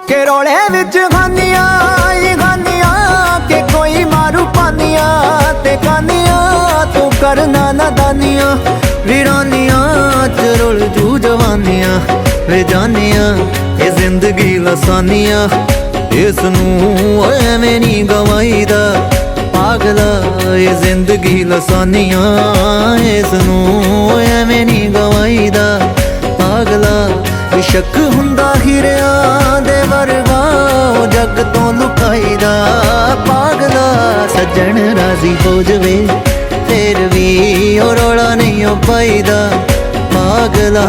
के रोले विच खानियां ही खानियां के कोई मारू पानियां ते कानियां तू करना नादानियां वीरानियां च रुल जू जवानियां वे जानियां ये जिंदगी लसानियां इसनूं एवें नी गवाईदा पागला ये जिंदगी लसानियां इसनूं एवें नी गवाईदा पागला शक हुंदा हीरियां दे वर्गा जग तो लुकाईदा पागला सज्जन राजी हो जवे फिर भी ओ रौला नहीं हो पाईदा पागला।